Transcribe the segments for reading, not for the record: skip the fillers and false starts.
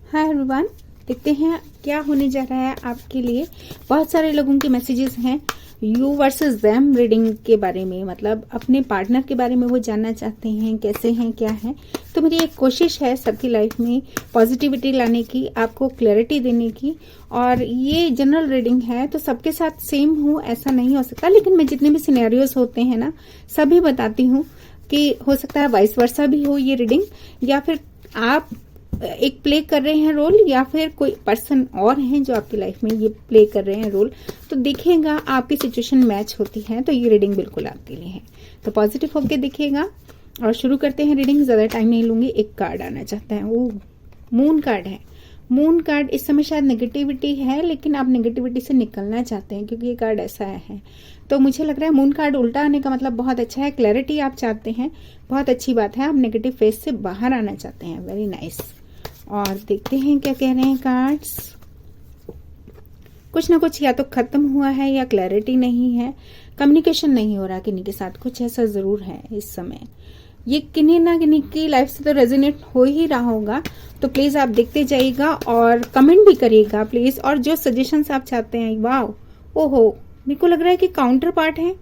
Hi everyone, देखते हैं क्या होने जा रहा है आपके लिए। बहुत सारे लोगों के मैसेजेस हैं यू वर्सेस देम रीडिंग के बारे में, मतलब अपने पार्टनर के बारे में वो जानना चाहते हैं कैसे हैं क्या है। तो मेरी एक कोशिश है सबकी लाइफ में पॉजिटिविटी लाने की, आपको क्लैरिटी देने की। और ये जनरल रीडिंग है तो सबके साथ सेम हो ऐसा नहीं हो सकता, लेकिन मैं जितने भी सिनेरियोज होते हैं ना सभी बताती हूँ कि हो सकता है वाइस वर्सा भी हो ये रीडिंग, या फिर आप एक प्ले कर रहे हैं रोल या फिर कोई पर्सन और हैं जो आपकी लाइफ में ये प्ले कर रहे हैं रोल। तो देखिएगा आपकी सिचुएशन मैच होती है तो ये रीडिंग बिल्कुल आपके लिए है। तो पॉजिटिव होके देखिएगा और शुरू करते हैं रीडिंग। ज्यादा टाइम नहीं लूंगी। एक कार्ड आना चाहता है, वो मून कार्ड है। मून कार्ड इस समय शायद नेगेटिविटी है, लेकिन आप नेगेटिविटी से निकलना चाहते हैं क्योंकि ये कार्ड ऐसा है। तो मुझे लग रहा है मून कार्ड उल्टा आने का मतलब बहुत अच्छा है, क्लैरिटी आप चाहते हैं, बहुत अच्छी बात है। आप नेगेटिव फेज से बाहर आना चाहते हैं, वेरी नाइस। और देखते हैं क्या कह रहे हैं कार्ड्स। कुछ ना कुछ या तो खत्म हुआ है या क्लैरिटी नहीं है, कम्युनिकेशन नहीं हो रहा किन्हीं के साथ, कुछ ऐसा जरूर है इस समय। ये किन्हीं ना किन्हीं की लाइफ से तो रेजोनेट हो ही रहा होगा। तो प्लीज आप देखते जाइएगा और कमेंट भी करिएगा प्लीज। और जो सजेशंस आप चाहते हैं, वाओ ओहो, मेरे को लग रहा है कि काउंटर पार्ट है,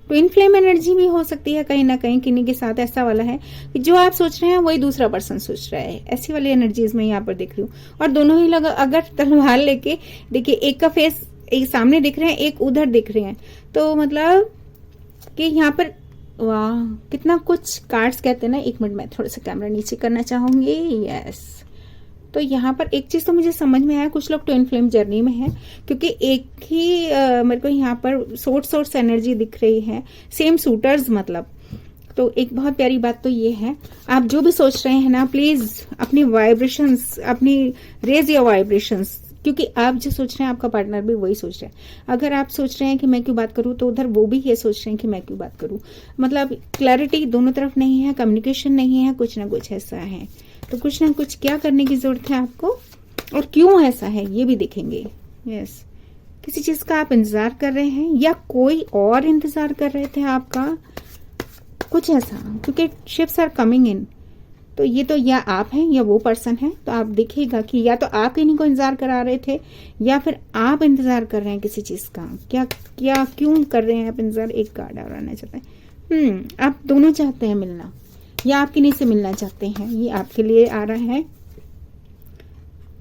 ट्विन फ्लेम एनर्जी भी हो सकती है कहीं ना कहीं किन्हीं के साथ। ऐसा वाला है कि जो आप सोच रहे हैं वही दूसरा पर्सन सोच रहा है, ऐसी वाली एनर्जीज में यहाँ पर देख रही हूँ। और दोनों ही लोग अगर तलवार लेके देखिए, एक का फेस एक सामने दिख रहे हैं, एक उधर दिख रहे हैं, तो मतलब कि यहाँ पर वाह कितना कुछ कार्ड्स कहते हैं ना। एक मिनट, मैं थोड़ा सा कैमरा नीचे करना चाहूंगी। यस, तो यहाँ पर एक चीज तो मुझे समझ में आया, कुछ लोग ट्विन फ्लेम जर्नी में हैं क्योंकि एक ही मेरे को यहाँ पर सोर्स एनर्जी दिख रही है, सेम सूटर्स मतलब। तो एक बहुत प्यारी बात तो ये है, आप जो भी सोच रहे हैं ना प्लीज अपनी वाइब्रेशंस, अपनी रेज योर वाइब्रेशंस, क्योंकि आप जो सोच रहे हैं आपका पार्टनर भी वही सोच रहा है। अगर आप सोच रहे हैं कि मैं क्यों बात करूं, तो उधर वो भी ये सोच रहे हैं कि मैं क्यों बात करूं। मतलब क्लैरिटी दोनों तरफ नहीं है, कम्युनिकेशन नहीं है, कुछ ना कुछ ऐसा है। तो कुछ ना कुछ क्या करने की जरूरत है आपको, और क्यों ऐसा है ये भी देखेंगे। यस, किसी चीज का आप इंतजार कर रहे हैं या कोई और इंतजार कर रहे थे आपका, कुछ ऐसा, क्योंकि शिप्स आर कमिंग इन। तो ये तो या आप हैं या वो पर्सन है। तो आप देखिएगा कि या तो आप इन्हीं को इंतजार करा रहे थे या फिर आप इंतजार कर रहे हैं किसी चीज का। क्या क्या क्यों कर रहे हैं आप इंतजार। एक कार्ड और आना चाहते हैं, आप दोनों चाहते हैं मिलना या आप किन्हीं से मिलना चाहते हैं, ये आपके लिए आ रहा है।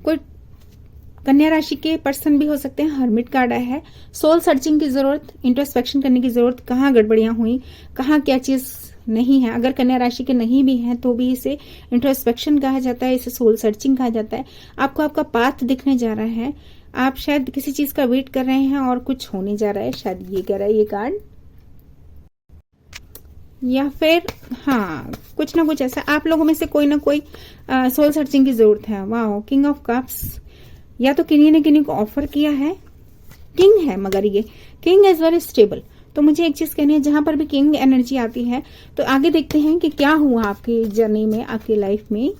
कोई कन्या राशि के पर्सन भी हो सकते हैं। हर्मिट कार्ड आया है। सोल सर्चिंग की जरूरत, इंट्रोस्पेक्शन करने की जरूरत, कहाँ गड़बड़ियां हुई, कहाँ क्या चीज नहीं है। अगर कन्या राशि के नहीं भी हैं तो भी इसे इंट्रोस्पेक्शन कहा जाता है, इसे सोल सर्चिंग कहा जाता है। आपको आपका पाथ दिखने जा रहा है, आप शायद किसी चीज का वेट कर रहे हैं और कुछ होने जा रहा है, शायद ये कह रहा है ये कार्ड। या फिर हाँ, कुछ ना कुछ ऐसा आप लोगों में से कोई ना कोई सोल सर्चिंग की जरूरत है। वाह, किंग ऑफ कप्स, या तो किन्हीं ने किन्हीं को ऑफर किया है। किंग है, मगर ये किंग इज वेरी स्टेबल। तो मुझे एक चीज कहनी है, जहां पर भी किंग एनर्जी आती है तो आगे देखते हैं कि क्या हुआ आपकी जर्नी में, आपकी लाइफ में।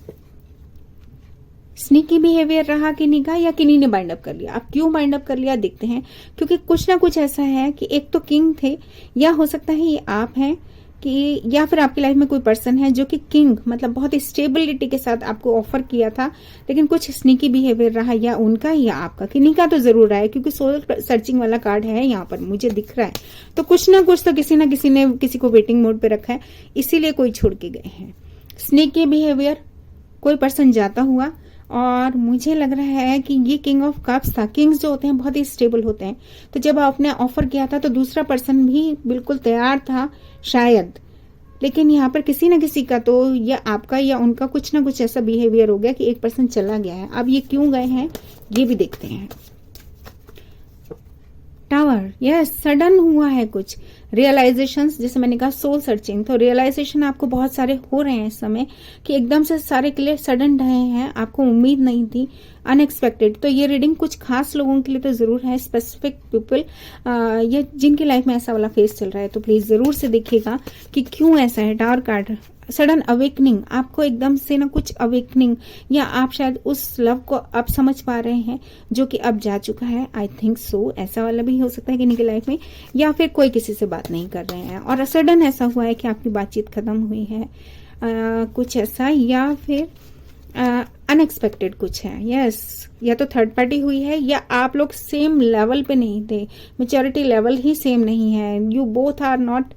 स्नीकी बिहेवियर रहा किन्हीं का या किन्हीं ने बाइंड अप कर लिया। आप क्यों बाइंड अप कर लिया देखते हैं, क्योंकि कुछ ना कुछ ऐसा है कि एक तो किंग थे, या हो सकता है ये आप हैं कि या फिर आपकी लाइफ में कोई पर्सन है जो कि किंग मतलब बहुत ही स्टेबिलिटी के साथ आपको ऑफर किया था, लेकिन कुछ स्नीकी बिहेवियर रहा, या उनका या आपका। किन्हीं का तो जरूर रहा है क्योंकि सोल सर्चिंग वाला कार्ड है यहाँ पर मुझे दिख रहा है। तो कुछ ना कुछ तो किसी ना किसी ने किसी को वेटिंग मोड पे रखा है, इसीलिए कोई छोड़ के गए हैं। स्नीकी बिहेवियर, कोई पर्सन जाता हुआ। और मुझे लग रहा है कि ये किंग ऑफ कप्स था। किंग्स जो होते हैं बहुत ही स्टेबल होते हैं, तो जब आपने ऑफर किया था तो दूसरा पर्सन भी बिल्कुल तैयार था शायद, लेकिन यहाँ पर किसी ना किसी का तो या आपका या उनका कुछ ना कुछ ऐसा बिहेवियर हो गया कि एक पर्सन चला गया है। अब ये क्यों गए हैं ये भी देखते हैं। टावर, यस, सडन हुआ है कुछ रियलाइजेशंस, जैसे मैंने कहा सोल सर्चिंग। तो रियलाइजेशन आपको बहुत सारे हो रहे हैं इस समय कि एकदम से सारे क्लियर सडन रहे हैं, आपको उम्मीद नहीं थी, अनएक्सपेक्टेड। तो ये रीडिंग कुछ खास लोगों के लिए तो जरूर है, स्पेसिफिक पीपल या जिनकी लाइफ में ऐसा वाला फेस चल रहा है। तो प्लीज जरूर से देखिएगा कि क्यों ऐसा है। टावर कार्ड, सडन अवेकनिंग, आपको एकदम से ना कुछ अवेकनिंग, या आप शायद उस लव को अब समझ पा रहे हैं जो कि अब जा चुका है। आई थिंक सो, ऐसा वाला भी हो सकता है किन्हीं की लाइफ में। या फिर कोई किसी से बात नहीं कर रहे हैं और सडन ऐसा हुआ है कि आपकी बातचीत खत्म हुई है, कुछ ऐसा। या फिर अनएक्सपेक्टेड कुछ है। यस, या तो थर्ड पार्टी हुई है या आप लोग सेम लेवल पे नहीं थे, मेच्योरिटी लेवल ही सेम नहीं है। यू बोथ आर नॉट,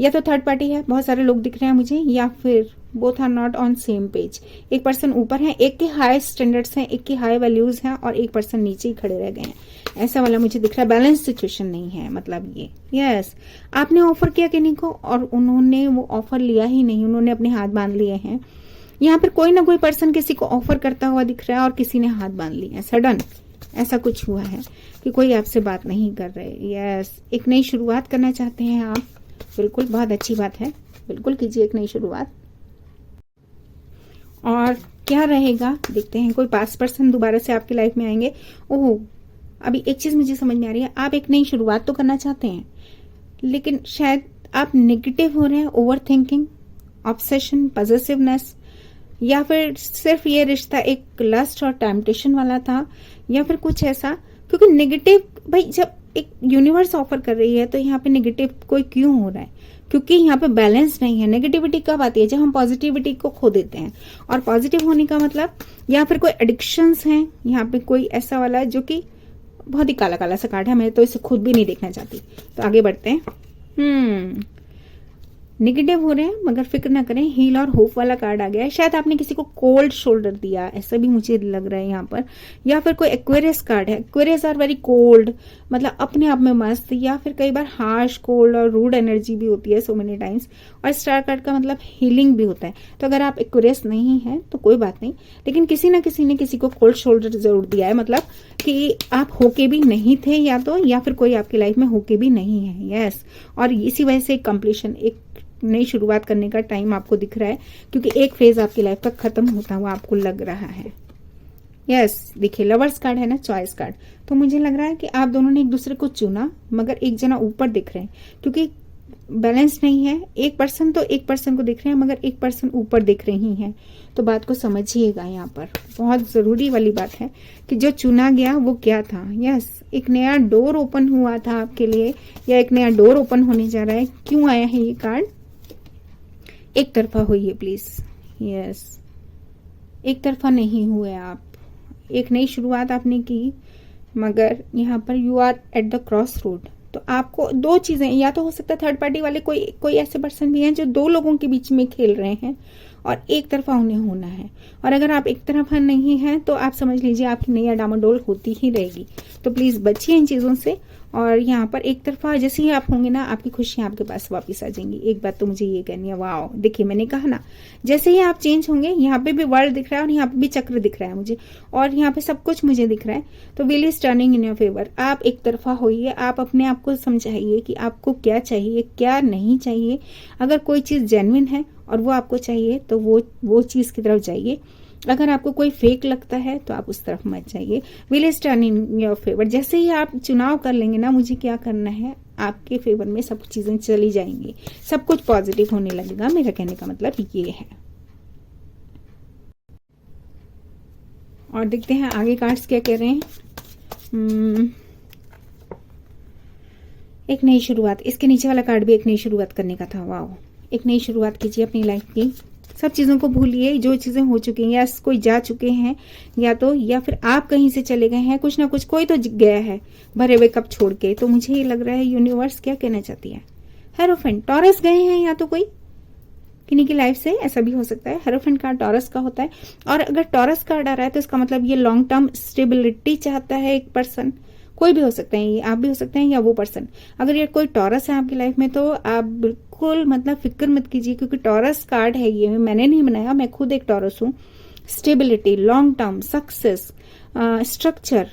या तो थर्ड पार्टी है, बहुत सारे लोग दिख रहे हैं मुझे, या फिर both are not on same page. एक पर्सन ऊपर है, एक के हाई स्टैंडर्ड्स हैं, एक की हाई वैल्यूज हैं, और एक पर्सन नीचे ही खड़े रह गए हैं। ऐसा वाला मुझे दिख रहा है। बैलेंस सिचुएशन नहीं है मतलब ये। यस, आपने ऑफर किया किन्हीं को और उन्होंने वो ऑफर लिया ही नहीं, उन्होंने अपने हाथ बांध लिए हैं। यहाँ पर कोई ना कोई पर्सन किसी को ऑफर करता हुआ दिख रहा है और किसी ने हाथ बांध लिए हैं। सडन ऐसा कुछ हुआ है कि कोई आपसे बात नहीं कर रहे। यस, एक नई शुरुआत करना चाहते हैं आप, बिल्कुल, बहुत अच्छी बात है, बिल्कुल कीजिए एक नई शुरुआत। और क्या रहेगा देखते हैं। कोई पास्ट पर्सन दोबारा से आपकी लाइफ में आएंगे। ओह, अभी एक चीज मुझे समझ में आ रही है, आप एक नई शुरुआत तो करना चाहते हैं, लेकिन शायद आप नेगेटिव हो रहे हैं, ओवर थिंकिंग, ऑब्सेशन, पॉजिटिवनेस, या फिर सिर्फ ये रिश्ता एक लस्ट और टेम्पटेशन वाला था, या फिर कुछ ऐसा। क्योंकि नेगेटिव, भाई जब एक यूनिवर्स ऑफर कर रही है तो यहाँ पे नेगेटिव कोई क्यों हो रहा है? क्योंकि यहाँ पे बैलेंस नहीं है। नेगेटिविटी कब आती है? जब हम पॉजिटिविटी को खो देते हैं। और पॉजिटिव होने का मतलब, या फिर कोई एडिक्शंस हैं, यहाँ पे कोई ऐसा वाला है जो कि बहुत ही काला काला सा कार्ड है, मैं तो इसे खुद भी नहीं देखना चाहती। तो आगे बढ़ते हैं। नेगेटिव हो रहे हैं मगर फिक्र ना करें, हील और होप वाला कार्ड आ गया है। शायद आपने किसी को कोल्ड शोल्डर दिया, ऐसा भी मुझे लग रहा है यहाँ पर। या फिर कोई एक्वेरियस कार्ड है। एक्वेरियस आर वेरी कोल्ड, मतलब अपने आप में मस्त, या फिर कई बार हार्श, कोल्ड और रूड एनर्जी भी होती है सो मेनी टाइम्स। और स्टार कार्ड का मतलब हीलिंग भी होता है। तो अगर आप एक्वेरियस नहीं है तो कोई बात नहीं, लेकिन किसी ना किसी ने किसी को कोल्ड शोल्डर जरूर दिया है, मतलब कि आप होके भी नहीं थे या तो, या फिर कोई आपकी लाइफ में होके भी नहीं है। यस, और इसी वजह से कंप्लीशन, एक नई शुरुआत करने का टाइम आपको दिख रहा है, क्योंकि एक फेज आपकी लाइफ का खत्म होता हुआ आपको लग रहा है। यस, देखिए लवर्स कार्ड है ना, चॉइस कार्ड। तो मुझे लग रहा है कि आप दोनों ने एक दूसरे को चुना, मगर एक जना ऊपर दिख रहे हैं, क्योंकि बैलेंस नहीं है। एक पर्सन तो एक पर्सन को दिख रहे हैं, मगर एक पर्सन ऊपर दिख रही हैं। तो बात को समझिएगा, यहाँ पर बहुत जरूरी वाली बात है कि जो चुना गया वो क्या था। यस, एक नया डोर ओपन हुआ था आपके लिए, या एक नया डोर ओपन होने जा रहा है। क्यों आया है ये कार्ड? एक तरफा हुई है प्लीज। यस, एक तरफा नहीं हुए आप। एक नई शुरुआत आपने की, मगर यहाँ पर you are at the cross road. तो आपको दो चीजें, या तो हो सकता है थर्ड पार्टी वाले कोई ऐसे पर्सन भी हैं जो दो लोगों के बीच में खेल रहे हैं और एक तरफा उन्हें होना है। और अगर आप एक तरफा नहीं है तो आप समझ लीजिए आपकी नई डामाडोल होती ही रहेगी। तो प्लीज बचिए इन चीजों से। और यहाँ पर एक तरफा जैसे ही आप होंगे ना, आपकी खुशियां आपके पास वापस आ जाएंगी। एक बात तो मुझे ये कहनी है, वाओ, देखिए मैंने कहा ना, जैसे ही आप चेंज होंगे, यहाँ पे भी वर्ल्ड दिख रहा है और यहाँ पे भी चक्र दिख रहा है मुझे, और यहाँ पे सब कुछ मुझे दिख रहा है। तो wheel is turning in your favour. आप एक तरफा होइए, आप अपने आप को समझाइए कि आपको क्या चाहिए, क्या नहीं चाहिए। अगर कोई चीज जेन्युइन है और वो आपको चाहिए तो वो चीज की तरफ जाइए। अगर आपको कोई फेक लगता है तो आप उस तरफ मत जाइए। Wheel is turning in your favour. जैसे ही आप चुनाव कर लेंगे ना, मुझे क्या करना है, आपके फेवर में सब चीजें चली जाएंगी, सब कुछ पॉजिटिव होने लगेगा। मेरा कहने का मतलब ये है। और देखते हैं आगे कार्ड्स क्या कह रहे हैं। एक नई शुरुआत, इसके नीचे वाला कार्ड भी एक नई शुरुआत करने का था। वाओ, एक नई शुरुआत कीजिए अपनी लाइफ की। सब चीजों को भूलिए, जो चीजें हो चुकी हैं, या कोई जा चुके हैं, या फिर आप कहीं से चले गए हैं, कुछ ना कुछ कोई तो गया है भरे हुए कप छोड़ के। तो मुझे ये लग रहा है यूनिवर्स क्या कहना चाहती है। हेरोफेंट, टॉरस गए हैं या तो कोई किन्हीं की लाइफ से, ऐसा भी हो सकता है। हेरोफेंट कार्ड टॉरस का होता है, और अगर टॉरस कार्ड आ रहा है तो इसका मतलब ये लॉन्ग टर्म स्टेबिलिटी चाहता है एक पर्सन। कोई भी हो सकता है, ये आप भी हो सकते हैं या वो पर्सन। अगर ये कोई टॉरस है आपकी लाइफ में तो आप बिल्कुल मतलब फिक्र मत कीजिए, क्योंकि टॉरस कार्ड है ये, मैंने नहीं बनाया, मैं खुद एक टॉरस हूँ। Stability, long term, success, structure,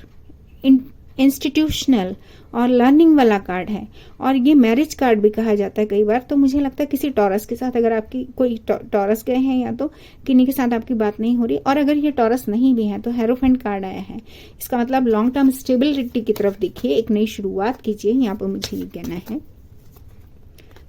institutional और लर्निंग वाला कार्ड है। और ये मैरिज कार्ड भी कहा जाता है कई बार। तो मुझे लगता है किसी टॉरस के साथ, अगर आपकी कोई टॉरस गए हैं या तो किन्हीं के साथ आपकी बात नहीं हो रही। और अगर ये टॉरस नहीं भी है तो हेरोफेंट कार्ड आया है, इसका मतलब लॉन्ग टर्म स्टेबिलिटी की तरफ देखिए, एक नई शुरुआत कीजिए। यहाँ पर मुझे ये कहना है।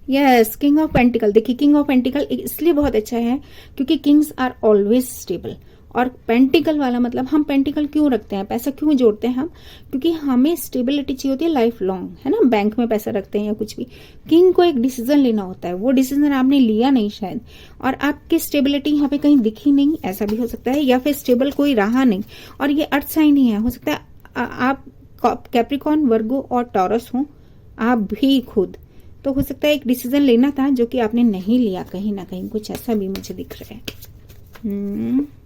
Yes, king of pentacle. देखिए किंग ऑफ पेंटिकल इसलिए बहुत अच्छा है क्योंकि किंग्स आर ऑलवेज स्टेबल, और पेंटिकल वाला मतलब हम पेंटिकल क्यों रखते हैं, पैसा क्यों जोड़ते हैं हम, क्योंकि हमें स्टेबिलिटी चाहिए होती है लाइफ लॉन्ग, है ना। बैंक में पैसा रखते हैं या कुछ भी। किंग को एक डिसीजन लेना होता है, वो डिसीजन आपने लिया नहीं शायद, और आपकी स्टेबिलिटी यहाँ पे कहीं दिखी नहीं, ऐसा भी हो सकता है, या फिर स्टेबल कोई रहा नहीं। और ये अर्थ साइन ही है, हो सकता है आप कैप्रिकॉर्न, वर्गो और टॉरस हो, आप भी खुद, तो हो सकता है एक डिसीजन लेना था जो कि आपने नहीं लिया, कहीं ना कहीं कुछ ऐसा भी मुझे दिख रहा है।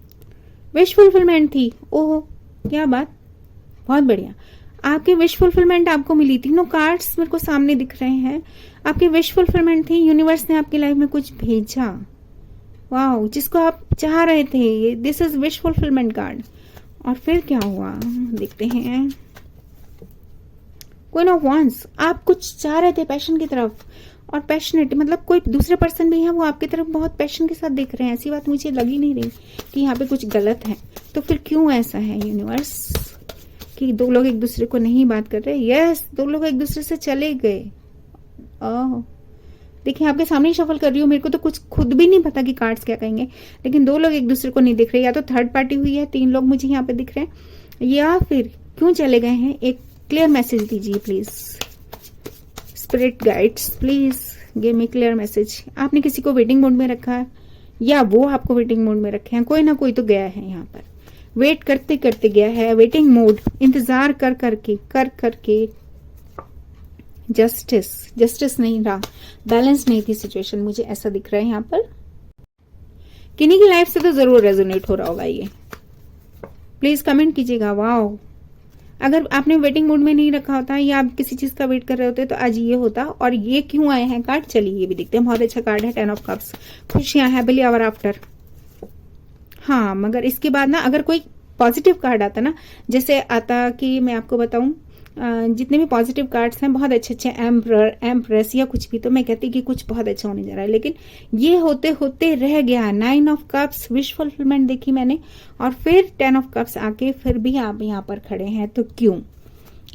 विश फुलफिलमेंट थी, ओहो क्या बात, बहुत बढ़िया, आपकी विश फुलफिलमेंट आपको मिली। तीनों कार्ड्स मेरे को सामने दिख रहे हैं, आपकी विश फुलफिलमेंट थी। यूनिवर्स ने आपकी लाइफ में कुछ भेजा, वाह, जिसको आप चाह रहे थे। This is wish fulfilment card. और फिर क्या हुआ देखते हैं। क्वीन ऑफ वांड्स, आप कुछ चाह रहे थे पैशन की तरफ, और पैशनेट मतलब कोई दूसरे पर्सन भी है, वो आपकी तरफ बहुत पैशन के साथ देख रहे हैं। ऐसी बात मुझे लगी नहीं रही कि यहाँ पे कुछ गलत है। तो फिर क्यों ऐसा है यूनिवर्स कि दो लोग एक दूसरे को नहीं बात कर रहे। यस, दो लोग एक दूसरे से चले गए। देखिए आपके सामने शफल कर रही हूँ, मेरे को तो कुछ खुद भी नहीं पता कि कार्ड्स क्या कहेंगे, लेकिन दो लोग एक दूसरे को नहीं दिख रहे, या तो थर्ड पार्टी हुई है, 3 लोग मुझे यहाँ पे दिख रहे हैं, या फिर क्यों चले गए हैं। एक क्लियर मैसेज दीजिए please, spirit guides please give me clear message. आपने किसी को वेटिंग मोड में रखा है, या वो आपको वेटिंग मोड में रखे हैं, कोई ना कोई तो गया है यहाँ पर, वेट करते करते गया है, वेटिंग मोड, इंतजार कर करके जस्टिस नहीं रहा, बैलेंस नहीं थी सिचुएशन, मुझे ऐसा दिख रहा है यहाँ पर। किन्हीं की लाइफ से तो जरूर रेजोनेट हो रहा होगा ये, प्लीज कमेंट कीजिएगा। वाओ, अगर आपने वेटिंग मोड में नहीं रखा होता या आप किसी चीज का वेट कर रहे होते तो आज ये होता। और ये क्यों आए हैं कार्ड, चलिए ये भी देखते हैं। बहुत अच्छा कार्ड है, 10 ऑफ कप्स, खुशियां, हैप्पीली एवर आफ्टर। हाँ, मगर इसके बाद ना अगर कोई पॉजिटिव कार्ड आता ना, जैसे आता कि मैं आपको बताऊं, जितने भी पॉजिटिव कार्ड्स हैं बहुत अच्छे अच्छे, एम्परर, एम्प्रेस या कुछ भी, तो मैं कहती कि कुछ बहुत अच्छा होने जा रहा है, लेकिन ये होते होते रह गया। 9 ऑफ कप्स, विश फुलफिलमेंट देखी मैंने, और फिर 10 ऑफ कप्स आके फिर भी आप यहाँ पर खड़े हैं, तो क्यों,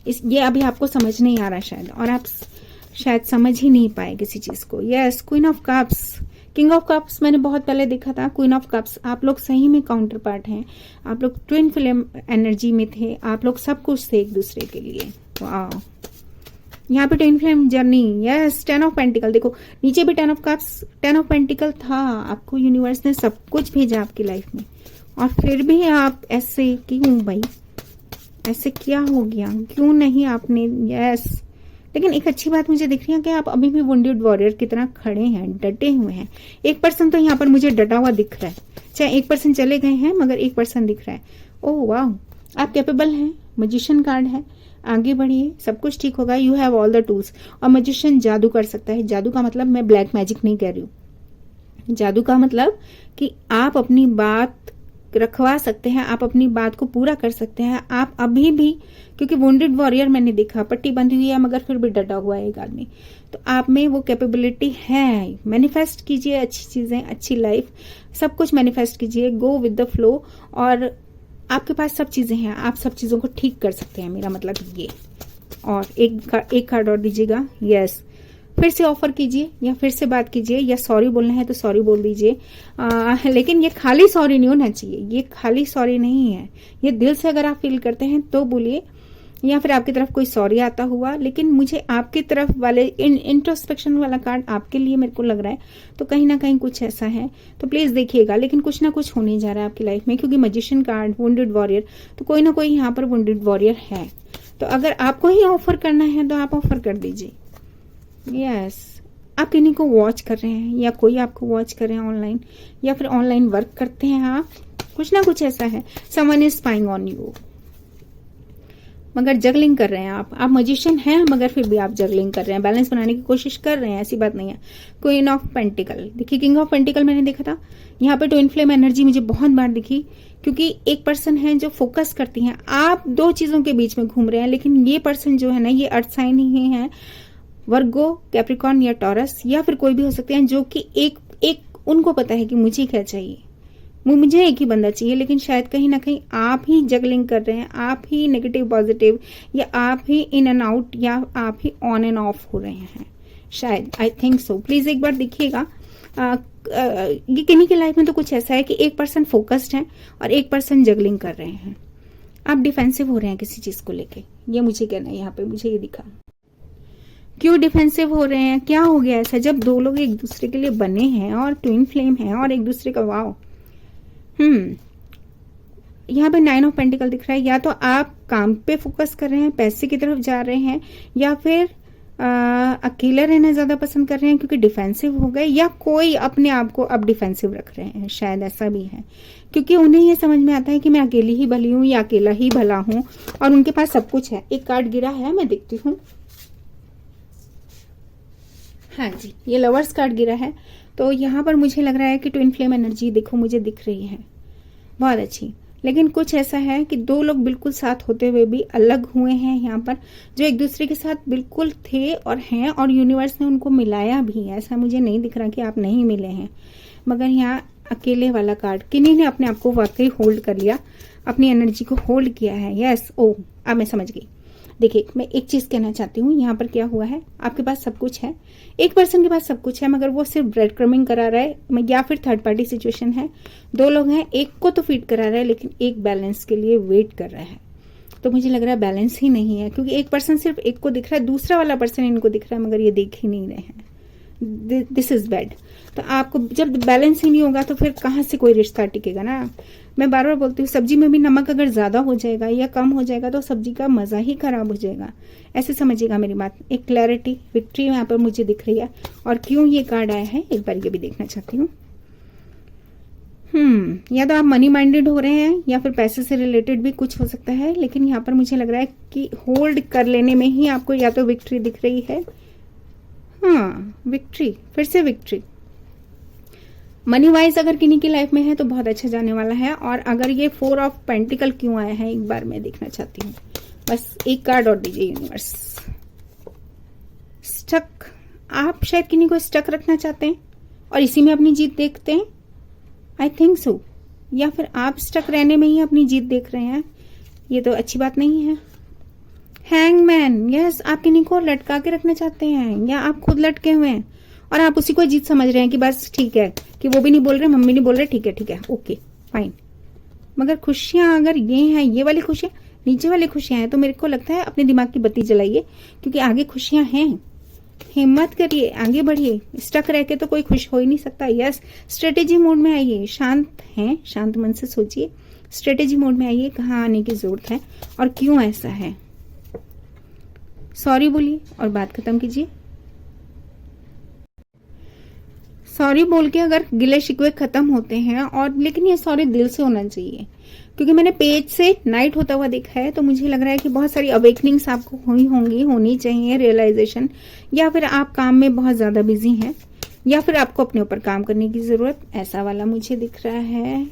ये अभी आपको समझ नहीं आ रहा शायद, और आप शायद समझ ही नहीं पाए किसी चीज को। Yes, queen of cups, king of cups मैंने बहुत पहले देखा था, क्वीन ऑफ कप्स, आप लोग सही में काउंटर पार्ट हैं, आप लोग ट्विन फ्लेम एनर्जी में थे, आप लोग सब कुछ थे एक दूसरे के लिए। वाह, यहाँ पे twin flame journey. Yes, 10 of pentacle, देखो नीचे भी 10 ऑफ कप्स, 10 ऑफ पेंटिकल था, आपको यूनिवर्स ने सब कुछ भेजा आपकी लाइफ में, और फिर भी आप ऐसे क्यों भाई, ऐसे क्या हो गया, क्यों नहीं आपने। यस, लेकिन एक अच्छी बात मुझे दिख रही है कि आप अभी भी वुंडेड वॉरियर की तरह खड़े हैं, डटे हुए हैं। 1% तो यहाँ पर मुझे डटा हुआ दिख रहा है, चाहे 1% चले गए हैं मगर 1% दिख रहा है। ओह वाह, आप कैपेबल हैं, मैजिशियन कार्ड है, आगे बढ़िए, सब कुछ ठीक होगा। You have all the tools. और मैजिशियन जादू कर सकता है, जादू का मतलब मैं ब्लैक मैजिक नहीं कह रही हूँ, जादू का मतलब कि आप अपनी बात रखवा सकते हैं, आप अपनी बात को पूरा कर सकते हैं। आप अभी भी, क्योंकि वुंडेड वॉरियर मैंने देखा, पट्टी बंधी हुई है मगर फिर भी डटा हुआ है एक आदमी, तो आप में वो कैपेबिलिटी है। मैनिफेस्ट कीजिए अच्छी चीजें, अच्छी लाइफ, सब कुछ मैनिफेस्ट कीजिए, गो विद द फ्लो, और आपके पास सब चीजें हैं, आप सब चीजों को ठीक कर सकते हैं, मेरा मतलब ये। और एक कार्ड और दीजिएगा। यस, फिर से ऑफर कीजिए या फिर से बात कीजिए, या सॉरी बोलना है तो सॉरी बोल दीजिए, लेकिन ये खाली सॉरी नहीं होना चाहिए, ये खाली सॉरी नहीं है, ये दिल से अगर आप फील करते हैं तो बोलिए, या फिर आपकी तरफ कोई सॉरी आता हुआ। लेकिन मुझे आपकी तरफ वाले इंट्रोस्पेक्शन वाला कार्ड आपके लिए मेरे को लग रहा है, तो कहीं ना कहीं कुछ ऐसा है, तो प्लीज देखिएगा। लेकिन कुछ ना कुछ होने जा रहा है आपकी लाइफ में, क्योंकि मैजिशियन कार्ड, वुंडेड वॉरियर, तो कोई ना कोई यहाँ पर वुंडेड वॉरियर है। तो अगर आपको ही ऑफर करना है तो आप ऑफर कर दीजिए। यस, आप किन्हीं को वॉच कर रहे हैं या कोई आपको वॉच कर रहे हैं ऑनलाइन, या फिर ऑनलाइन वर्क करते हैं आप, कुछ ना कुछ ऐसा है। Someone is spying on you, मगर जगलिंग कर रहे हैं आप मैजिशियन हैं मगर फिर भी आप जगलिंग कर रहे हैं, बैलेंस बनाने की कोशिश कर रहे हैं, ऐसी बात नहीं है। क्वीन ऑफ पेंटिकल देखिए, किंग ऑफ पेंटिकल मैंने देखा था, यहाँ पे ट्विन फ्लेम एनर्जी मुझे बहुत बार दिखी, क्योंकि एक पर्सन है जो फोकस करती हैं, आप दो चीजों के बीच में घूम रहे हैं, लेकिन ये पर्सन जो है ना, ये अर्थ साइन ही है, वर्गो, कैप्रिकॉर्न या टॉरस, या फिर कोई भी हो सकते हैं, जो कि एक उनको पता है कि मुझे क्या चाहिए, मुझे एक ही बंदा चाहिए, लेकिन शायद कहीं ना कहीं आप ही जगलिंग कर रहे हैं, आप ही नेगेटिव पॉजिटिव, या आप ही इन एंड आउट, या आप ही ऑन एंड ऑफ हो रहे हैं शायद, आई थिंक सो। प्लीज एक बार देखिएगा। ये किन्हीं की लाइफ में तो कुछ ऐसा है कि एक पर्सन फोकस्ड है और एक पर्सन जगलिंग कर रहे हैं। आप डिफेंसिव हो रहे हैं किसी चीज को लेके, ये मुझे कहना है। यहाँ पे मुझे ये दिखा, क्यों डिफेंसिव हो रहे हैं, क्या हो गया ऐसा? जब दो लोग एक दूसरे के लिए बने हैं और ट्विन फ्लेम है और एक दूसरे का वाव। यहाँ पे 9 ऑफ पेंटिकल दिख रहा है। या तो आप काम पे फोकस कर रहे हैं, पैसे की तरफ जा रहे हैं, या फिर अकेला रहना ज्यादा पसंद कर रहे हैं क्योंकि डिफेंसिव हो गए, या कोई अपने आप को अब डिफेंसिव रख रहे हैं, शायद ऐसा भी है। क्योंकि उन्हें ये समझ में आता है कि मैं अकेली ही भली हूँ या अकेला ही भला हूँ, और उनके पास सब कुछ है। एक कार्ड गिरा है, मैं देखती हूँ। हाँ जी, ये लवर्स कार्ड गिरा है। तो यहाँ पर मुझे लग रहा है कि ट्विन फ्लेम एनर्जी देखो मुझे दिख रही है, बहुत अच्छी। लेकिन कुछ ऐसा है कि दो लोग बिल्कुल साथ होते हुए भी अलग हुए हैं यहाँ पर, जो एक दूसरे के साथ बिल्कुल थे और हैं, और यूनिवर्स ने उनको मिलाया भी है। ऐसा मुझे नहीं दिख रहा कि आप नहीं मिले हैं, मगर यहाँ अकेले वाला कार्ड, किन्हीं ने अपने आप को वाकई होल्ड कर लिया, अपनी एनर्जी को होल्ड किया है। यस, ओ अब मैं समझ गई। देखिए, मैं एक चीज कहना चाहती हूँ, यहाँ पर क्या हुआ है, आपके पास सब कुछ है, एक पर्सन के पास सब कुछ है, मगर वो सिर्फ ब्रेड क्रमिंग करा रहा है, या फिर थर्ड पार्टी सिचुएशन है। दो लोग हैं, एक को तो फीड करा रहा है, लेकिन एक बैलेंस के लिए वेट कर रहा है। तो मुझे लग रहा है बैलेंस ही नहीं है, क्योंकि एक पर्सन सिर्फ एक को दिख रहा है, दूसरा वाला पर्सन इनको दिख रहा है, मगर ये देख ही नहीं रहे हैं। This is bad. तो आपको जब बैलेंस ही नहीं होगा तो फिर कहाँ से कोई रिश्ता टिकेगा ना। मैं बार बार बोलती हूँ, सब्जी में भी नमक अगर ज्यादा हो जाएगा या कम हो जाएगा तो सब्जी का मजा ही खराब हो जाएगा। ऐसे समझिएगा मेरी बात। एक क्लैरिटी, विक्ट्री यहाँ पर मुझे दिख रही है। और क्यों ये कार्ड आया है एक बार ये भी देखना चाहती हूँ। या तो आप मनी माइंडेड हो रहे हैं या फिर पैसे से रिलेटेड भी कुछ हो सकता है, लेकिन यहाँ पर मुझे लग रहा है कि होल्ड कर लेने में ही आपको या तो विक्ट्री दिख रही है। हाँ, विक्ट्री, फिर से विक्ट्री। मनी वाइज अगर किन्हीं की लाइफ में है तो बहुत अच्छा जाने वाला है। और अगर ये 4 ऑफ पेंटिकल क्यों आया है एक बार मैं देखना चाहती हूँ। बस एक कार्ड और दीजिए यूनिवर्स। स्टक, आप शायद किन्हीं को स्टक रखना चाहते हैं और इसी में अपनी जीत देखते हैं, आई थिंक सो। या फिर आप स्टक रहने में ही अपनी जीत देख रहे हैं, ये तो अच्छी बात नहीं है। हैंगमैन, यस, आप किन्हीं को लटका के रखना चाहते हैं या आप खुद लटके हुए हैं और आप उसी को जीत समझ रहे हैं कि बस ठीक है, कि वो भी नहीं बोल रहे, मम्मी नहीं बोल रहे, ठीक है ओके फाइन। मगर खुशियां अगर ये हैं, ये वाली खुशियां, नीचे वाली खुशियां हैं, तो मेरे को लगता है अपने दिमाग की बत्ती जलाइए, क्योंकि आगे खुशियां हैं। हिम्मत करिए, आगे बढ़िए। स्टक रह के तो कोई खुश हो ही नहीं सकता। यस, स्ट्रेटेजी मोड में आइए, शांत हैं, शांत मन से सोचिए, स्ट्रेटेजी मोड में आइए, कहाँ आने की जरूरत है और क्यों ऐसा है। सॉरी बोलिए और बात खत्म कीजिए। सॉरी बोल के अगर गिले शिकवे खत्म होते हैं, और लेकिन ये सॉरी दिल से होना चाहिए, क्योंकि मैंने पेज से नाइट होता हुआ देखा है, तो मुझे लग रहा है कि बहुत सारी अवेकनिंग्स आपको हुई होंगी, होनी चाहिए, रियलाइजेशन, या फिर आप काम में बहुत ज्यादा बिजी हैं, या फिर आपको अपने ऊपर काम करने की जरूरत, ऐसा वाला मुझे दिख रहा है।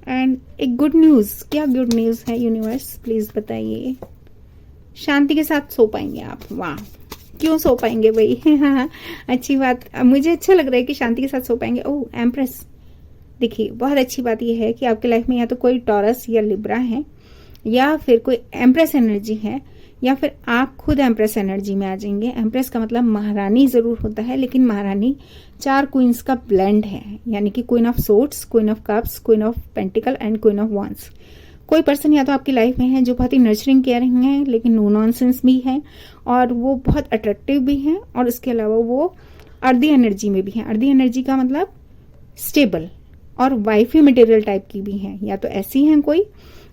एंड एक गुड न्यूज, क्या गुड न्यूज है यूनिवर्स, प्लीज बताइए। शांति के साथ सो पाएंगे आप, वाह, क्यों सो पाएंगे भाई। हाँ, अच्छी बात, मुझे अच्छा लग रहा है कि शांति के साथ सो पाएंगे। ओह, एम्प्रेस, देखिए बहुत अच्छी बात यह है कि आपके लाइफ में या तो कोई टॉरस या लिब्रा है, या फिर कोई एम्प्रेस एनर्जी है, या फिर आप खुद एम्प्रेस एनर्जी में आ जाएंगे। एम्प्रेस का मतलब महारानी जरूर होता है, लेकिन महारानी 4 क्वींस का ब्लेंड है, यानी कि queen of swords, queen of cups, queen of pentacle and queen of wands. कोई पर्सन या तो आपकी लाइफ में है जो बहुत ही नर्चरिंग केयरिंग है, लेकिन नो नॉनसेंस भी है, और वो बहुत अट्रैक्टिव भी है, और उसके अलावा वो अर्दी एनर्जी में भी है। अर्दी एनर्जी का मतलब स्टेबल और वाइफी मटेरियल टाइप की भी है। या तो ऐसी हैं कोई,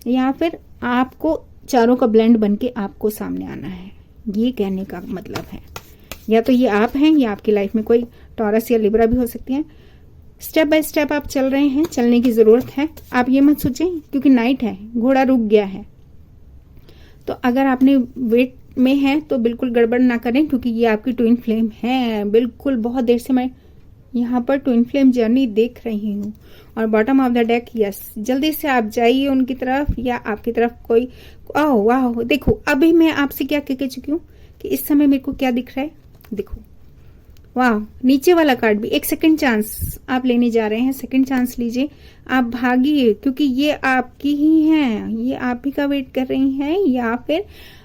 या फिर आपको चारों का ब्लेंड बन के आपको सामने आना है, ये कहने का मतलब है। या तो ये आप हैं, या आपकी लाइफ में कोई टॉरस या लिब्रा भी हो सकती है। स्टेप बाय स्टेप आप चल रहे हैं, चलने की जरूरत है। आप ये मत सोचें क्योंकि नाइट है, घोड़ा रुक गया है, तो अगर आपने वेट में है तो बिल्कुल गड़बड़ ना करें, क्योंकि ये आपकी ट्विन फ्लेम है। बिल्कुल बहुत देर से मैं यहाँ पर ट्विन फ्लेम जर्नी देख रही हूँ। और bottom of the deck, yes, जल्दी से आप जाइए उनकी तरफ, या आपकी तरफ कोई, ओह वाह, देखो अभी मैं आपसे क्या कह चुकी हूँ कि इस समय मेरे को क्या दिख रहा है, देखो, वाह, नीचे वाला कार्ड भी एक सेकंड चांस आप लेने जा रहे हैं। सेकंड चांस लीजिए, आप भागिए, क्योंकि ये आपकी ही हैं, ये आप ही का वेट कर रही हैं, या फिर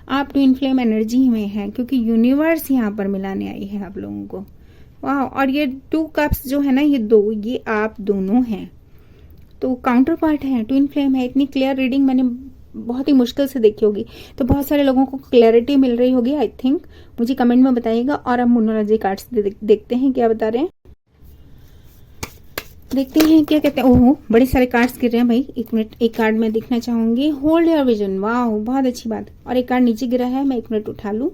आप ट्विन फ्लेम एनर्जी में हैं, क्योंकि यूनिवर्स यहाँ पर मिलाने आई है आप लोगों को। वाह, और ये 2 कप्स जो है ना, ये 2, ये आप दोनों हैं, तो काउंटर पार्ट है, ट्विन फ्लेम है। इतनी क्लियर रीडिंग मैंने बहुत ही मुश्किल से देखी होगी, तो बहुत सारे लोगों को क्लैरिटी मिल रही होगी आई थिंक। मुझे कमेंट में बताइएगा। और अब मोनोलॉजी कार्ड्स देखते हैं क्या बता रहे हैं, देखते हैं क्या कहते हैं। ओहो, बड़े सारे कार्ड्स गिर रहे हैं भाई, एक मिनट, एक कार्ड मैं देखना चाहूंगी। होल्ड योर विजन, वाह बहुत अच्छी बात। और एक कार्ड नीचे गिरा है, मैं एक मिनट उठा लूँ,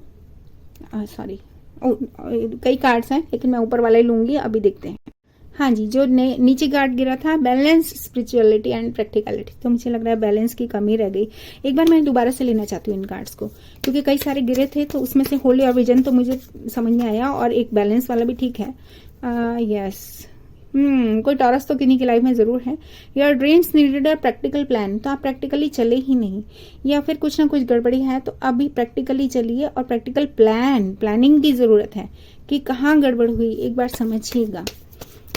सॉरी कई कार्ड्स हैं लेकिन मैं ऊपर वाला ही लूंगी। अभी देखते हैं। हाँ जी, जो नीचे कार्ड गिरा था, बैलेंस, स्पिरिचुअलिटी एंड प्रैक्टिकलिटी, तो मुझे लग रहा है बैलेंस की कमी रह गई। एक बार मैं दोबारा से लेना चाहती हूँ इन कार्ड्स को, क्योंकि कई सारे गिरे थे, तो उसमें से होल्ड योर विजन तो मुझे समझ में आया, और एक बैलेंस वाला भी ठीक है। यस, कोई टॉरस तो किन्हीं की लाइफ में जरूर है। Your dreams needed a practical plan, तो आप प्रैक्टिकली चले ही नहीं, या फिर कुछ ना कुछ गड़बड़ी है, तो अभी प्रैक्टिकली चलिए, और प्रैक्टिकल प्लानिंग की जरूरत है कि कहाँ गड़बड़ हुई, एक बार समझिएगा।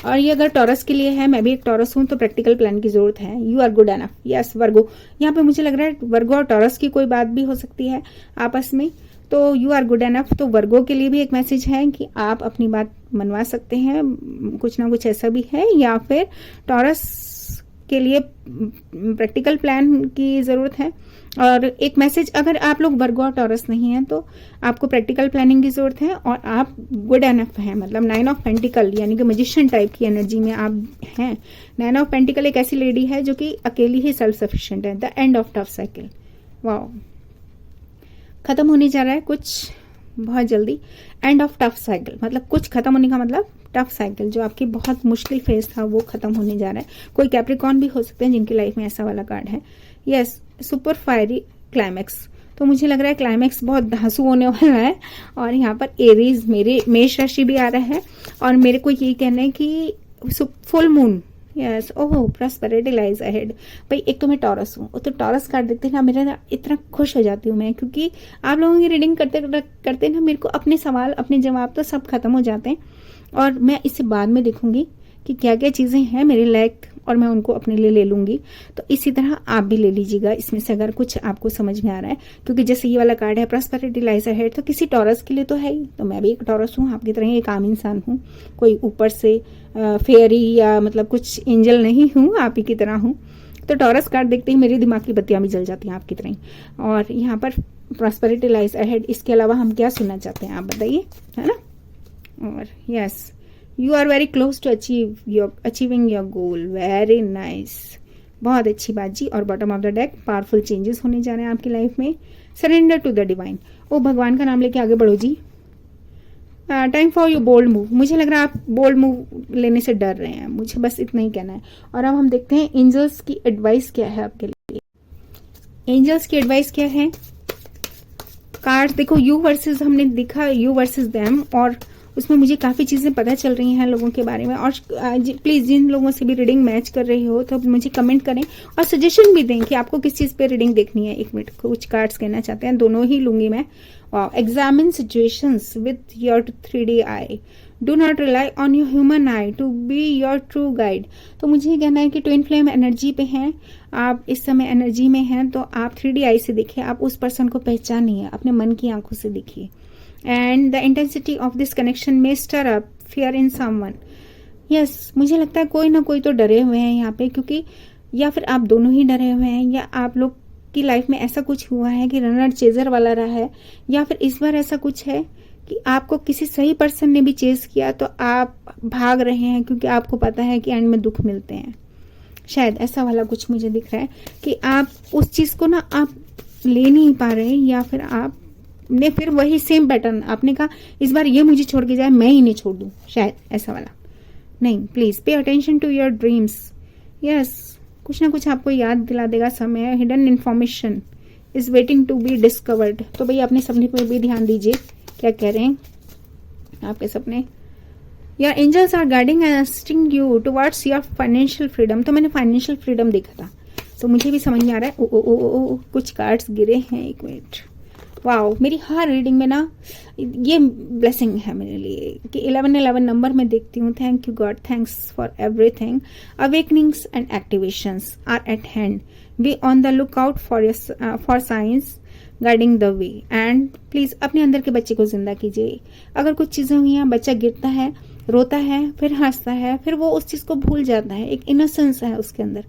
और ये अगर टॉरस के लिए है, मैं भी एक टॉरस हूं, तो प्रैक्टिकल प्लान की जरूरत है। You are good enough, yes Virgo. यहाँ पे मुझे लग रहा है वर्गो और टॉरस की कोई बात भी हो सकती है आपस में, तो यू आर गुड एनफ। तो वर्गो के लिए भी एक मैसेज है कि आप अपनी बात मनवा सकते हैं, कुछ ना कुछ ऐसा भी है। या फिर टॉरस के लिए प्रैक्टिकल प्लान की जरूरत है। और एक मैसेज, अगर आप लोग वर्गो और टॉरस नहीं हैं तो आपको प्रैक्टिकल प्लानिंग की जरूरत है, और आप गुड एनफ हैं, मतलब 9 ऑफ पेंटिकल यानी कि मैजिशियन टाइप की एनर्जी में आप हैं। 9 ऑफ पेंटिकल एक ऐसी लेडी है जो कि अकेली ही सेल्फ सफिशिएंट है। The end of tough cycle, wow, खत्म होने जा रहा है कुछ बहुत जल्दी। एंड ऑफ टफ साइकिल मतलब कुछ खत्म होने का मतलब टफ साइकिल, जो आपकी बहुत मुश्किल फेज था वो खत्म होने जा रहा है। कोई कैप्रिकॉर्न भी हो सकते हैं जिनकी लाइफ में ऐसा वाला कार्ड है। यस, सुपर फायरी क्लाइमैक्स, तो मुझे लग रहा है क्लाइमैक्स बहुत धांसू होने वाला है। और यहाँ पर एरीज, मेरे मेष राशि भी आ रहा है, और मेरे को ये कहना है कि फुल मून, यस, ओहो, प्रॉस्पेरिटी लाइज अहेड। भाई एक तो मैं टॉरस हूँ, तो टॉरस कार्ड देखते ना मेरा ना इतना खुश हो जाती हूँ मैं, क्योंकि आप लोगों की रीडिंग करते करते ना मेरे को अपने सवाल, अपने जवाब तो सब खत्म हो जाते हैं, और मैं इससे बाद में देखूंगी कि क्या क्या चीजें हैं मेरे लायक, और मैं उनको अपने लिए ले लूंगी। तो इसी तरह आप भी ले लीजिएगा इसमें से अगर कुछ आपको समझ में आ रहा है, क्योंकि जैसे ये वाला कार्ड है प्रॉस्पेरिटी लाइज अहेड, तो किसी टॉरस के लिए तो है ही। तो मैं भी एक टॉरस हूँ, आपकी तरह एक आम इंसान हूँ, कोई ऊपर से फेयरी या मतलब कुछ एंजल नहीं हूँ, आप ही की तरह हूँ। तो टॉरस कार्ड देखते ही मेरी दिमाग की बत्तियां भी जल जाती हैं आपकी तरह ही। और यहाँ पर प्रॉस्पेरिटी लाइज अहेड, इसके अलावा हम क्या सुनना चाहते हैं आप बताइए, है ना। और yes, you are very close to achieving your goal, very nice, बहुत अच्छी बात जी। और bottom of the deck, powerful changes होने जा रहे हैं आपकी लाइफ में। Surrender to the divine, oh भगवान का नाम लेके आगे बढ़ो जी। Time for your bold move, मुझे लग रहा है आप बोल्ड मूव लेने से डर रहे हैं, मुझे बस इतना ही कहना है। और अब हम देखते हैं एंजल्स की एडवाइस क्या है आपके लिए। एंजल्स की एडवाइस क्या है, कार्ड देखो, यू वर्सेस हमने देखा, यू वर्सेस देम, और उसमें मुझे काफी चीजें पता चल रही हैं लोगों के बारे में। और प्लीज जिन लोगों से भी रीडिंग मैच कर रही हो तो मुझे कमेंट करें, और सजेशन भी दें कि आपको किस चीज पे रीडिंग देखनी है। एक मिनट, कुछ कार्ड्स कहना चाहते हैं, दोनों ही लूंगी मैं। Examine situations with your 3D eye, do not rely on your human eye to be your true guide. तो मुझे ये कहना है कि ट्विन फ्लेम एनर्जी पे हैं आप, इस समय एनर्जी में हैं, तो आप 3D आई से देखिए, आप उस पर्सन को पहचानिए, अपने मन की आंखों से देखिए। And the intensity of this connection may stir up fear in someone. Yes, मुझे लगता है कोई ना कोई तो डरे हुए हैं यहाँ पे, क्योंकि या फिर आप दोनों ही डरे हुए हैं, या आप लोग की लाइफ में ऐसा कुछ हुआ है कि रनर चेजर वाला रहा है, या फिर इस बार ऐसा कुछ है कि आपको किसी सही पर्सन ने भी चेज किया तो आप भाग रहे हैं, क्योंकि आपको पता है कि एंड में दुख मिलते हैं। शायद ऐसा वाला कुछ मुझे दिख रहा है कि आप उस चीज को ना आप ले नहीं पा रहे, या फिर आप ने फिर वही सेम पैटर्न, आपने कहा इस बार ये मुझे छोड़ के जाए, मैं ही नहीं छोड़ दूं, शायद ऐसा वाला। नहीं, please pay attention to your dreams. Yes, कुछ ना कुछ आपको याद दिला देगा समय। Hidden information is waiting to be discovered. तो भाई अपने सपने पर भी ध्यान दीजिए, क्या कह रहे हैं आपके सपने। Your angels are guiding and assisting you towards your financial freedom. तो मैंने फाइनेंशियल फ्रीडम देखा था, तो मुझे भी समझ में आ रहा है। ओ कुछ कार्ड्स गिरे हैं, एक मिनट। वाओ, मेरी हर रीडिंग में ना ये ब्लेसिंग है मेरे लिए कि 1111 नंबर में देखती हूँ। Thank you God, thanks for everything. Awakenings and activations are at hand, be on the lookout for signs guiding the way. And please अपने अंदर के बच्चे को जिंदा कीजिए। अगर कुछ चीजें हुई हैं, बच्चा गिरता है रोता है, फिर हंसता है, फिर वो उस चीज को भूल जाता है। एक इनोसेंस है उसके अंदर,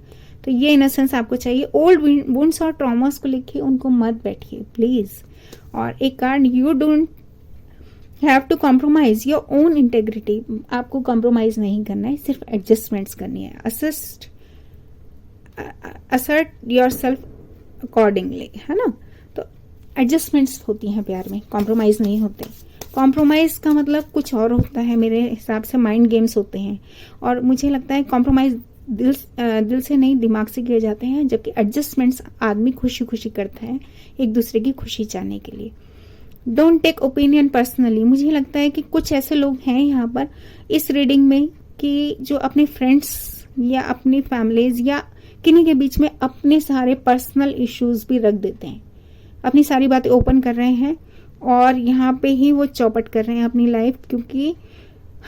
तो ये इनोसेंस आपको चाहिए। ओल्ड वुंड्स और ट्रॉमास को लेके उनको मत बैठिए प्लीज। और एक card, you don't have to compromise your own integrity. आपको कॉम्प्रोमाइज नहीं करना है, सिर्फ एडजस्टमेंट्स करनी है। असर्ट योर सेल्फ अकॉर्डिंगली, है ना। तो एडजस्टमेंट्स होती हैं प्यार में, कॉम्प्रोमाइज नहीं होते। कॉम्प्रोमाइज का मतलब कुछ और होता है, मेरे हिसाब से माइंड गेम्स होते हैं। और मुझे लगता है कॉम्प्रोमाइज दिल से नहीं, दिमाग से किए जाते हैं, जबकि एडजस्टमेंट्स आदमी खुशी खुशी करता है, एक दूसरे की खुशी चाहने के लिए। Don't take opinion personally. मुझे लगता है कि कुछ ऐसे लोग हैं यहाँ पर इस रीडिंग में कि जो अपने फ्रेंड्स या अपनी फैमिलीज या किन्हीं के बीच में अपने सारे पर्सनल इश्यूज भी रख देते हैं, अपनी सारी बातें ओपन कर रहे हैं और यहाँ पे ही वो चौपट कर रहे हैं अपनी लाइफ, क्योंकि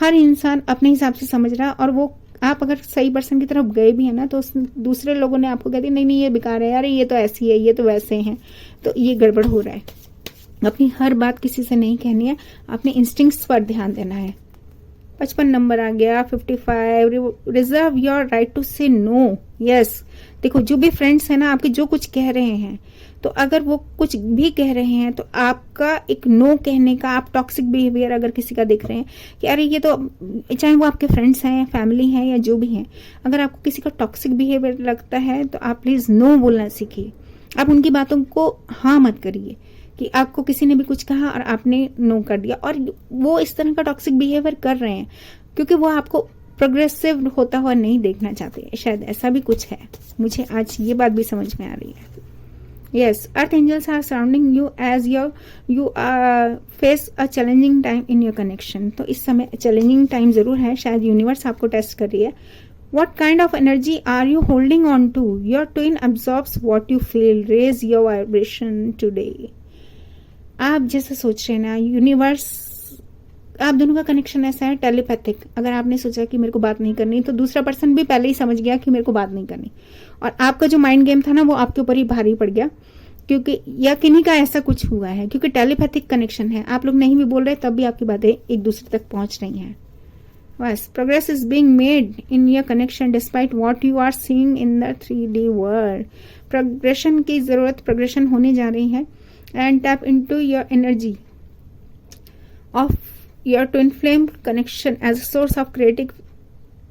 हर इंसान अपने हिसाब से समझ रहा है। और वो आप अगर सही पर्सन की तरफ गए भी है ना, तो दूसरे लोगों ने आपको कह दिया नहीं नहीं ये बेकार है यार, ये तो ऐसी है, ये तो वैसे हैं, तो ये गड़बड़ हो रहा है। अपनी हर बात किसी से नहीं कहनी है, अपने इंस्टिंक्ट्स पर ध्यान देना है। 55 नंबर आ गया, 55। रिजर्व योर राइट टू से नो। यस, देखो जो भी फ्रेंड्स है ना आपके, जो कुछ कह रहे हैं, तो अगर वो कुछ भी कह रहे हैं तो आपका एक नो कहने का, आप टॉक्सिक बिहेवियर अगर किसी का देख रहे हैं कि अरे ये तो, चाहे वो आपके फ्रेंड्स हैं, फैमिली हैं या जो भी हैं, अगर आपको किसी का टॉक्सिक बिहेवियर लगता है तो आप प्लीज नो बोलना सीखिए। आप उनकी बातों को हाँ मत करिए कि आपको किसी ने भी कुछ कहा और आपने नो कर दिया। और वो इस तरह का टॉक्सिक बिहेवियर कर रहे हैं क्योंकि वो आपको प्रोग्रेसिव होता हुआ नहीं देखना चाहते, शायद ऐसा भी कुछ है। मुझे आज ये बात भी समझ में आ रही है। Yes, earth angels are surrounding you as you face a challenging time in your connection. तो इस समय चैलेंजिंग टाइम जरूर है, शायद यूनिवर्स आपको टेस्ट कर रही है। What kind of energy are you holding on to? Your twin absorbs what you feel. Raise your vibration today. आप जैसे सोच रहे हैं ना, यूनिवर्स, आप दोनों का कनेक्शन ऐसा है टेलीपैथिक। अगर आपने सोचा कि मेरे को बात नहीं करनी, तो दूसरा पर्सन भी पहले ही समझ गया कि मेरे को बात नहीं करनी, और आपका जो माइंड गेम था ना वो आपके ऊपर ही भारी पड़ गया, क्योंकि या किन्हीं का ऐसा कुछ हुआ है, क्योंकि टेलीपैथिक कनेक्शन है। आप लोग नहीं भी बोल रहे तब भी आपकी बातें एक दूसरे तक पहुंच रही हैं। बस, progress is being made in your connection despite what you are seeing in the 3D world. Progression की जरूरत, प्रोग्रेशन होने जा रही है। And tap into your energy of your twin flame connection as a source of creative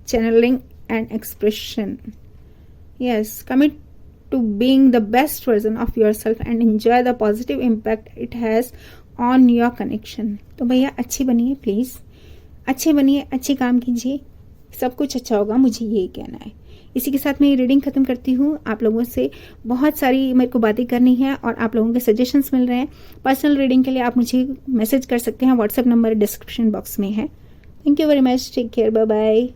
channeling and expression. Yes, commit to being the best version of yourself and enjoy the positive impact it has on your connection. तो भैया अच्छे बनिए please, अच्छे बनिए, अच्छे काम कीजिए, सब कुछ अच्छा होगा, मुझे यही कहना है। इसी के साथ मैं ये रीडिंग खत्म करती हूँ। आप लोगों से बहुत सारी मेरे को बातें करनी है और आप लोगों के सजेशंस मिल रहे हैं। पर्सनल रीडिंग के लिए आप मुझे मैसेज कर सकते हैं, व्हाट्सएप नंबर डिस्क्रिप्शन बॉक्स में है। Thank you very much, take care, bye bye.